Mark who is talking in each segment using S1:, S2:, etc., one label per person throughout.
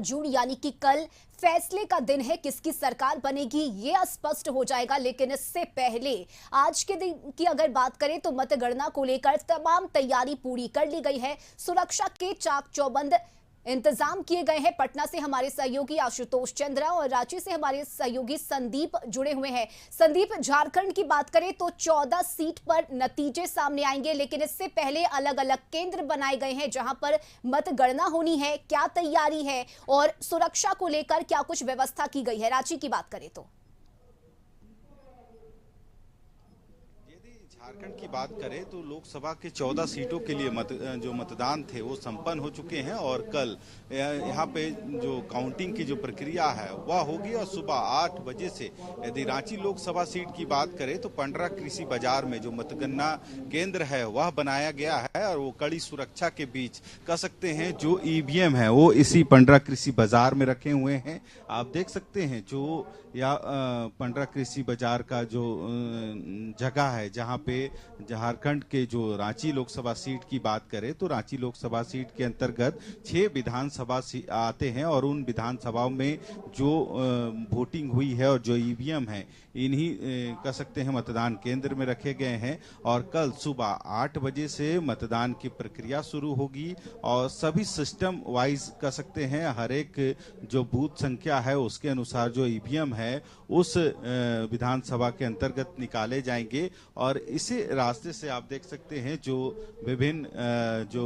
S1: जून यानी कि कल फैसले का दिन है। किसकी सरकार बनेगी ये स्पष्ट हो जाएगा, लेकिन इससे पहले आज के दिन की अगर बात करें तो मतगणना को लेकर तमाम तैयारी पूरी कर ली गई है। सुरक्षा के चाक चौबंद इंतजाम किए गए हैं। पटना से हमारे सहयोगी आशुतोष चंद्रा और रांची से हमारे सहयोगी संदीप जुड़े हुए हैं। संदीप, झारखंड की बात करें तो 14 सीट पर नतीजे सामने आएंगे, लेकिन इससे पहले अलग अलग केंद्र बनाए गए हैं जहां पर मतगणना होनी है। क्या तैयारी है और सुरक्षा को लेकर क्या कुछ व्यवस्था की गई है? रांची की बात करें तो
S2: झारखंड की बात करें तो लोकसभा के 14 सीटों के लिए जो मतदान थे वो संपन्न हो चुके हैं और कल यहाँ पे जो काउंटिंग की जो प्रक्रिया है वह होगी और सुबह 8 बजे से यदि रांची लोकसभा सीट की बात करें तो पंडरा कृषि बाजार में जो मतगणना केंद्र है वह बनाया गया है और वो कड़ी सुरक्षा के बीच कह सकते हैं जो ईवीएम है वो इसी पंडरा कृषि बाजार में रखे हुए हैं। आप देख सकते हैं जो या पंडरा कृषि बाजार का जो जगह है जहां पे झारखंड के जो रांची लोकसभा सीट की बात करें तो रांची लोकसभा सीट के अंतर्गत 6 विधानसभा आते हैं और उन विधानसभाओं में जो वोटिंग हुई है और जो ईवीएम है इन्हीं कह सकते हैं मतदान केंद्र में रखे गए हैं और कल सुबह 8 बजे से मतदान की प्रक्रिया शुरू होगी और सभी सिस्टम वाइज कह सकते हैं हर एक जो बूथ संख्या है उसके अनुसार जो ईवीएम है उस विधानसभा के अंतर्गत निकाले जाएंगे और इसी रास्ते से आप देख सकते हैं जो विभिन्न जो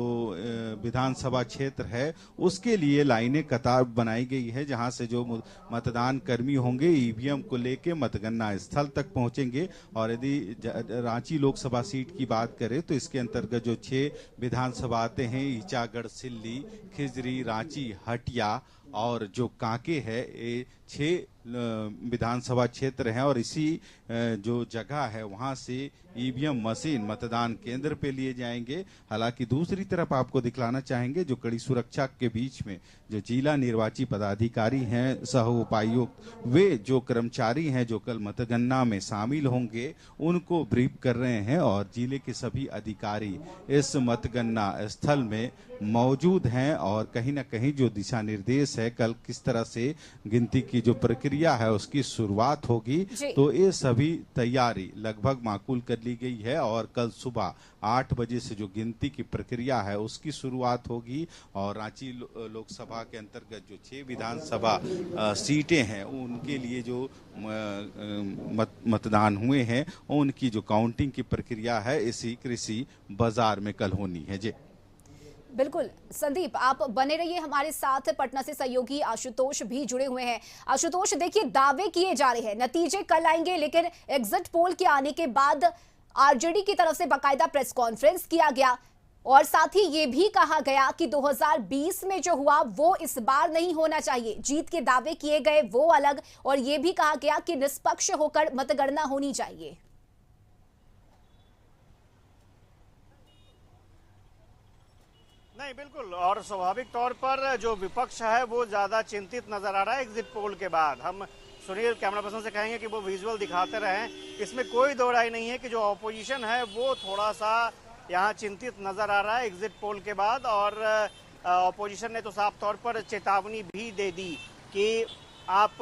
S2: विधानसभा क्षेत्र है उसके लिए लाइनें कतार बनाई गई है जहां से जो मतदान कर्मी होंगे ईवीएम को लेके मतगणना स्थल तक पहुंचेंगे। और यदि रांची लोकसभा सीट की बात करें तो इसके अंतर्गत जो 6 विधानसभा आते हैं ईचागढ़, सिल्ली, खिजरी, रांची, हटिया और जो कांके है ये 6 विधानसभा क्षेत्र हैं और इसी जो जगह है वहां से ईवीएम मशीन मतदान केंद्र पे लिए जाएंगे। हालांकि दूसरी तरफ आपको दिखलाना चाहेंगे जो कड़ी सुरक्षा के बीच में जो जिला निर्वाची पदाधिकारी हैं, सह उपायुक्त, वे जो कर्मचारी हैं जो कल मतगणना में शामिल होंगे उनको ब्रीफ कर रहे हैं और जिले के सभी अधिकारी इस मतगणना स्थल में मौजूद हैं और कहीं ना कहीं जो दिशा निर्देश है कल किस तरह से गिनती की जो प्रक्रिया है उसकी शुरुआत होगी तो ये सभी तैयारी लगभग माकूल कर ली गई है और कल सुबह 8 बजे से जो गिनती की प्रक्रिया है उसकी शुरुआत होगी और रांची लोकसभा के अंतर्गत जो 6 विधानसभा सीटें हैं उनके लिए जो मतदान हुए हैं उनकी जो काउंटिंग की प्रक्रिया है इसी कृषि बाजार में कल होनी है। जी
S1: बिल्कुल संदीप, आप बने रहिए हमारे साथ। पटना से सहयोगी आशुतोष भी जुड़े हुए हैं। आशुतोष, देखिए दावे किए जा रहे हैं नतीजे कल आएंगे, लेकिन एग्जिट पोल के आने के बाद आरजेडी की तरफ से बाकायदा प्रेस कॉन्फ्रेंस किया गया और साथ ही ये भी कहा गया कि 2020 में जो हुआ वो इस बार नहीं होना चाहिए। जीत के दावे किए गए वो अलग और ये भी कहा गया कि निष्पक्ष होकर मतगणना होनी चाहिए।
S3: नहीं, बिल्कुल, और स्वाभाविक तौर पर जो विपक्ष है वो ज्यादा चिंतित नजर आ रहा है एग्जिट पोल के बाद। हम सुनील कैमरा पर्सन से कहेंगे कि वो विजुअल दिखाते रहें। इसमें कोई दो राय नहीं है कि जो ऑपोजिशन है वो थोड़ा सा यहाँ चिंतित नजर आ रहा है एग्जिट पोल के बाद और ऑपोजिशन ने तो साफ तौर पर चेतावनी भी दे दी कि आप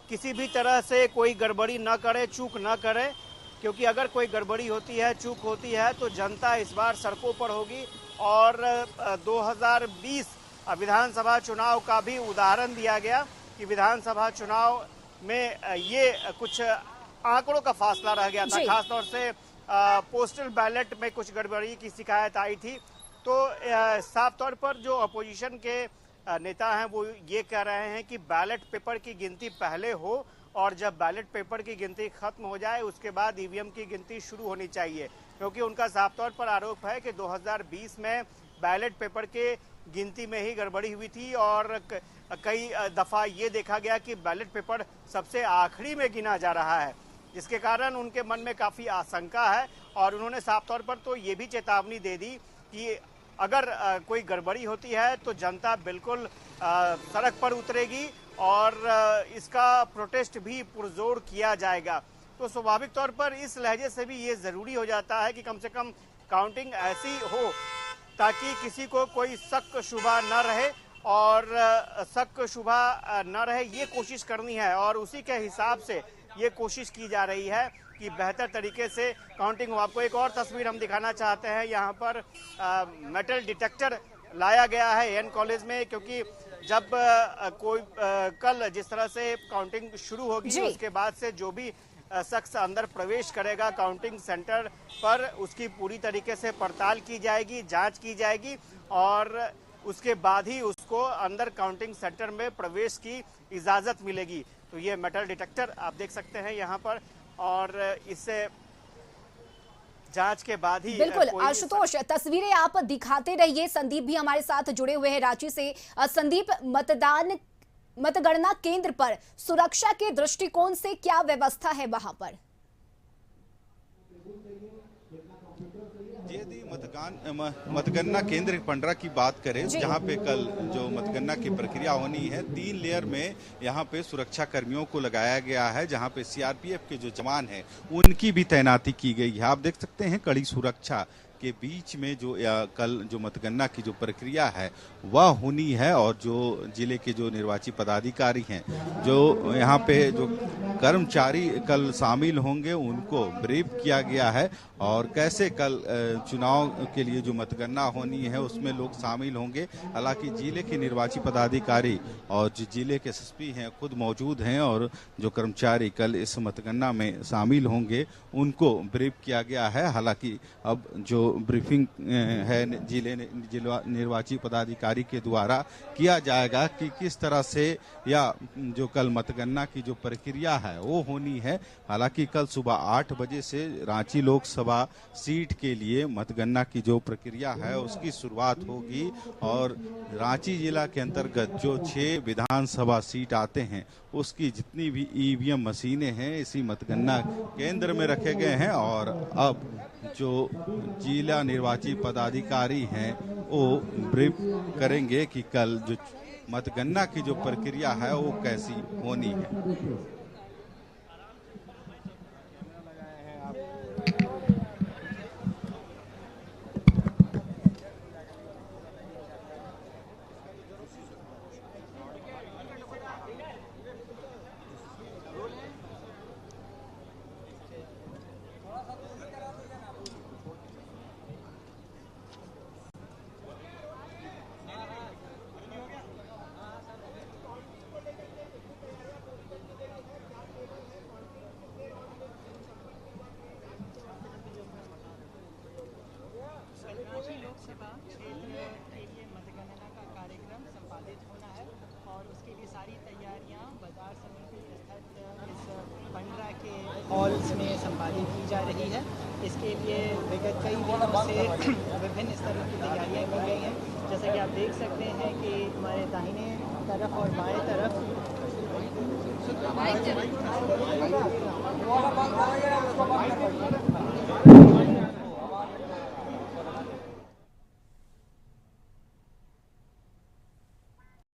S3: किसी भी तरह से कोई गड़बड़ी न करे, चूक न करे, क्योंकि अगर कोई गड़बड़ी होती है, चूक होती है तो जनता इस बार सड़कों पर होगी। और 2020 विधानसभा चुनाव का भी उदाहरण दिया गया कि विधानसभा चुनाव में ये कुछ आंकड़ों का फासला रह गया था, खासतौर से पोस्टल बैलेट में कुछ गड़बड़ी की शिकायत आई थी। तो साफ तौर पर जो अपोजिशन के नेता हैं वो ये कह रहे हैं कि बैलेट पेपर की गिनती पहले हो और जब बैलेट पेपर की गिनती खत्म हो जाए उसके बाद ईवीएम की गिनती शुरू होनी चाहिए, क्योंकि उनका साफ तौर पर आरोप है कि 2020 में बैलेट पेपर के गिनती में ही गड़बड़ी हुई थी और कई दफा ये देखा गया कि बैलेट पेपर सबसे आखिरी में गिना जा रहा है, जिसके कारण उनके मन में काफ़ी आशंका है। और उन्होंने साफ तौर पर तो ये भी चेतावनी दे दी कि अगर कोई गड़बड़ी होती है तो जनता बिल्कुल सड़क पर उतरेगी और इसका प्रोटेस्ट भी पुरजोर किया जाएगा। तो स्वाभाविक तौर पर इस लहजे से भी ये ज़रूरी हो जाता है कि कम से कम काउंटिंग ऐसी हो ताकि किसी को कोई शक शुबा न रहे और शक शुबा न रहे, ये कोशिश करनी है। और उसी के हिसाब से ये कोशिश की जा रही है कि बेहतर तरीके से काउंटिंग हो। आपको एक और तस्वीर हम दिखाना चाहते हैं। यहाँ पर मेटल डिटेक्टर लाया गया है एन कॉलेज में, क्योंकि जब कोई कल जिस तरह से काउंटिंग शुरू होगी उसके बाद से जो भी शख्स अंदर प्रवेश करेगा काउंटिंग सेंटर पर, उसकी पूरी तरीके से पड़ताल की जाएगी, जांच की जाएगी और उसके बाद ही उसको अंदर काउंटिंग सेंटर में प्रवेश की इजाजत मिलेगी। तो ये मेटल डिटेक्टर आप देख सकते हैं यहाँ पर, और इससे जांच के बाद ही
S1: बिल्कुल आशुतोष, तस्वीरें आप दिखाते रहिए। संदीप भी हमारे साथ जुड़े हुए हैं रांची से। संदीप, मतगणना केंद्र पर सुरक्षा के दृष्टिकोण से क्या व्यवस्था है वहां पर?
S2: यदि मतगणना केंद्र पंडरा की बात करें, जहां पे कल जो मतगणना की प्रक्रिया होनी है, 3 लेयर में यहां पे सुरक्षा कर्मियों को लगाया गया है, जहां पे सीआरपीएफ के जो जवान हैं उनकी भी तैनाती की गई है। आप देख सकते हैं कड़ी सुरक्षा के बीच में जो कल जो मतगणना की जो प्रक्रिया है वह होनी है, और जो जिले के जो निर्वाची पदाधिकारी हैं, जो यहाँ पे जो कर्मचारी कल शामिल होंगे, उनको ब्रीफ किया गया है और कैसे कल चुनाव के लिए जो मतगणना होनी है उसमें लोग शामिल होंगे। हालांकि जिले के निर्वाची पदाधिकारी और जो जिले के एसएसपी हैं खुद मौजूद हैं, और जो कर्मचारी कल इस मतगणना में शामिल होंगे उनको ब्रीफ किया गया है। हालांकि अब जो ब्रीफिंग है जिले निर्वाची पदाधिकारी के द्वारा किया जाएगा कि किस तरह से या जो कल मतगणना की जो प्रक्रिया है वो होनी है। हालांकि कल सुबह 8 बजे से रांची लोकसभा सीट के लिए मतगणना की जो प्रक्रिया है उसकी शुरुआत होगी, और रांची जिला के अंतर्गत जो 6 विधानसभा सीट आते हैं उसकी जितनी भी ईवीएम मशीनें हैं इसी मतगणना केंद्र में रखे गए हैं। और अब जो जिला निर्वाची पदाधिकारी हैं वो ब्रीफ करेंगे कि कल जो मतगणना की जो प्रक्रिया है वो कैसी होनी है।
S4: लोकसभा क्षेत्र के लिए मतगणना का कार्यक्रम संपादित होना है और उसके लिए सारी तैयारियां बाजार समिति स्थित इस पंडरा के हॉल्स में संपादित की जा रही है। इसके लिए विगत कई दिनों से विभिन्न स्तरों की तैयारियां की गई हैं। जैसा कि आप देख सकते हैं कि हमारे दाहिने तरफ और बाएं तरफ